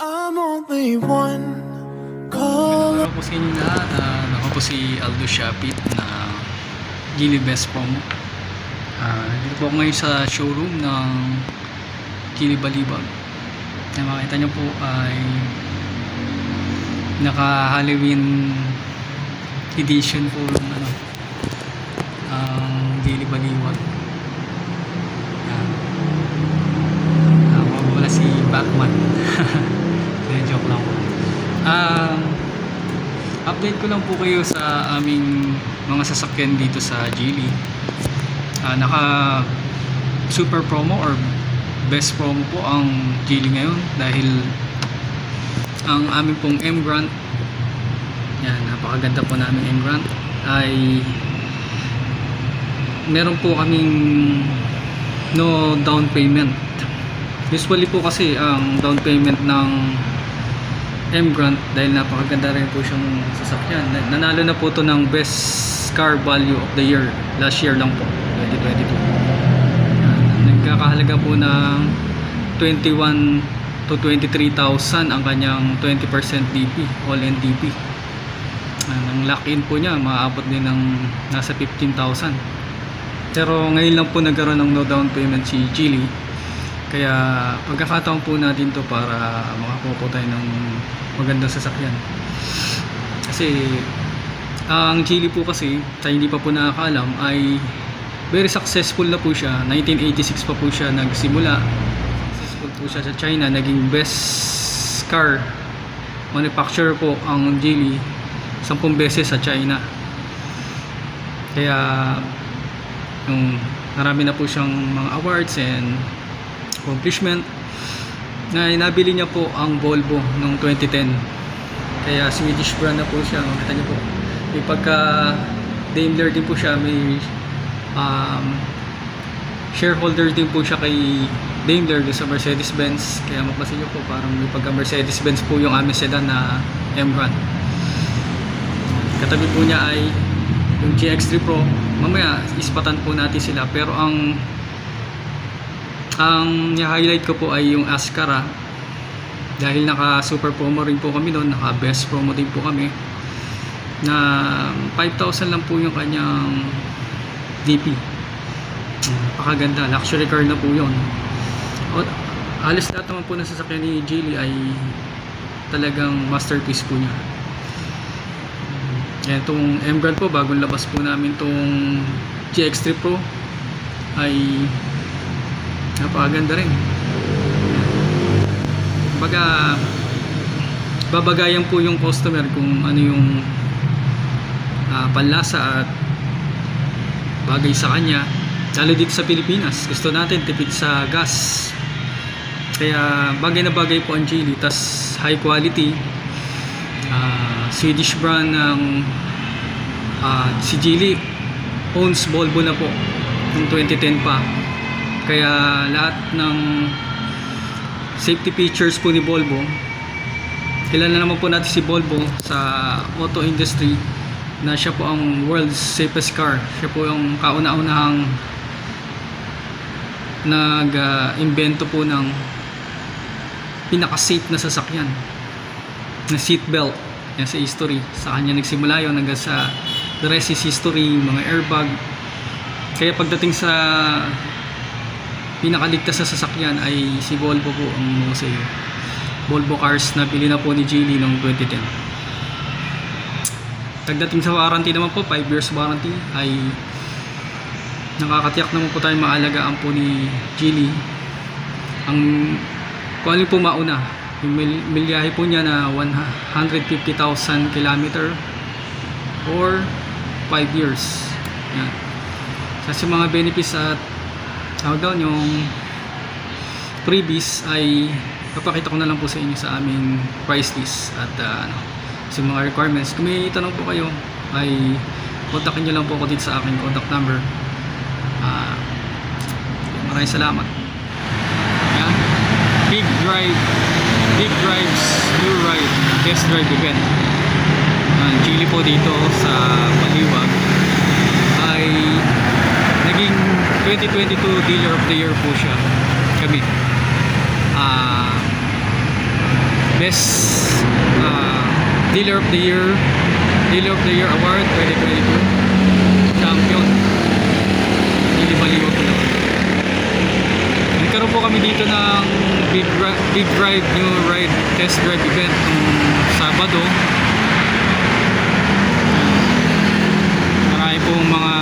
I'm only one call. Hello po sa inyo lahat. Ako po si Aldo Shapit na Geely Best Promo. Dito po ako ngayon sa showroom ng Geely Balibag. Na makita nyo po ay naka Halloween edition po ng ang Geely Balibag. Wala si Batman. Joke lang po. Update ko lang po kayo sa aming mga sasakyan dito sa Geely. Naka super promo or best promo po ang Geely ngayon dahil ang aming pong M-Grant, yan, napakaganda po namin M-Grant, ay meron po kaming no down payment. Usually po kasi ang down payment ng M-Grant, dahil napakaganda rin po siyang sasakyan, nanalo na po to ng best car value of the year last year lang po, 2022. Nagkakahalaga po ng 21 to 23,000 ang kanyang 20% DP, all-in DP. Ang lock-in po niya maaabot din ng nasa 15,000. Pero ngayon lang po nagkaroon ng no down payment si Geely. Kaya pagkakataon po natin to para makakuha po tayo ng magandang sasakyan. Kasi ang Geely po kasi, sa hindi pa po nakakaalam, ay very successful na po siya. 1986 pa po siya nagsimula. Successful po siya sa China. Naging best car manufacturer po ang Geely 10 beses sa China. Kaya marami na po siyang mga awards and accomplishment. Nabili niya po ang Volvo noong 2010. Kaya Swedish brand na po siya. Makita niyo po, may pagka Daimler din po siya, may shareholder din po siya kay Daimler sa Mercedes-Benz. Kaya mapasin niyo po, parang may pagka Mercedes-Benz po yung aming sedan na M-Grant. Katabi po niya ay yung GX3 Pro. Mamaya ispatan po natin sila, pero ang highlight ko po ay yung Ascara, dahil naka super promo rin po kami doon, naka best promo din po kami, na 5,000 lang po yung kanyang DP. Napakaganda, luxury car na po yun. Halos lahat naman po ng sasakyan ni Geely ay talagang masterpiece po niya. Itong M-Grant po, bagong labas po namin itong GX3 Pro, ay napakaganda rin. Baga babagayan po yung customer kung ano yung panlasa at bagay sa kanya, lalo dito sa Pilipinas. Gusto natin tipid sa gas, kaya bagay na bagay po ang Geely. Tas high quality, Swedish brand ng si Geely owns Volvo na po noong 2010 pa. Kaya lahat ng safety features po ni Volvo, kilala naman po natin si Volvo sa auto industry na siya po ang world's safest car. Siya po yung kauna-unahang nag-invento po ng pinaka-safe na sasakyan na seatbelt. Yan sa history, sa kanya nagsimula yun, hanggang sa the rest is history, mga airbag. Kaya pagdating sa pinakaligtas sa sasakyan ay si Volvo po ang museo. Volvo cars na bili na po ni Geely noong 2010. Pagdating sa warranty naman po, 5 years warranty, ay nakakatiyak naman po tayo maalagaan po ni Geely. Kung alin po mauna, yung milyahe po niya na 150,000 km or 5 years. Yan. Kasi mga benefits at yung previous ay papakita ko na lang po sa inyo sa aming price list at sa mga requirements. Kung may tanong po kayo ay kontakin nyo lang po ako dito sa aking contact number. Maraming salamat. Yan. Big Drives New Ride Test Drive Event. Geely po dito sa Balibag ay naging 2022 Dealer of the Year po siya, kami. Best Dealer of the Year Award 2022 champion. Hindi baliw po naman. Nagkaroon po kami dito ng big ride, new ride test drive event nung Sabado. Marami pong mga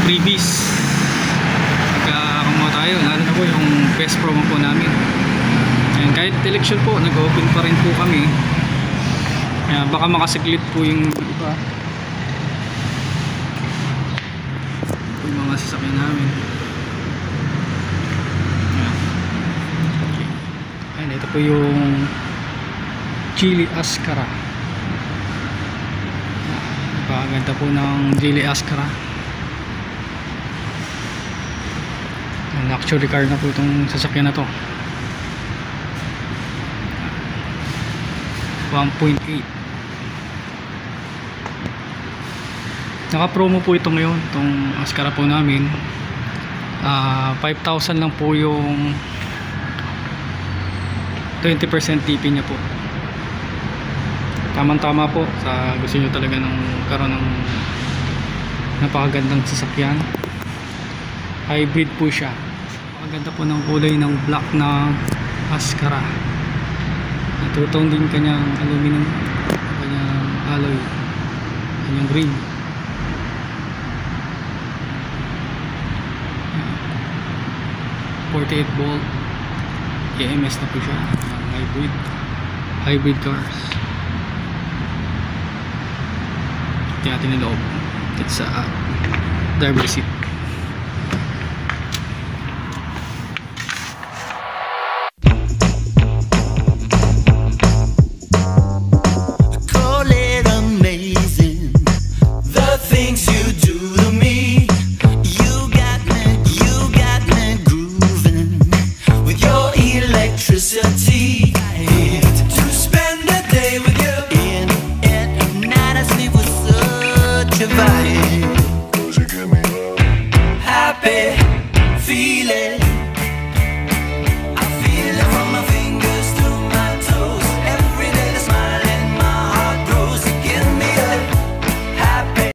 freebies. Nagkakamuha tayo, lalo na po yung best promo po namin. And kahit election po, nag-open pa rin po kami. Kaya baka makasiglit po yung iba, yung mga sasakyan namin. Ayan, ito po yung Geely Ascara. Napakaganda po ng Geely Ascara. Luxury car na po itong sasakyan na to. 1.8. Naka-promo po ito ngayon, itong Ascara po namin. 5,000 lang po yung 20% TP niya po. Tamang-tama po sa gusto nyo talaga ng karoon ng napakagandang sasakyan. Hybrid po siya. Napakaganda po ng kulay ng black na Ascara. Two-tone din kanyang aluminum, kanyang alloy, kanyang rim. 48 volt EMS na po siya. Hybrid cars. Tingnan natin yung loob. It's a driver seat.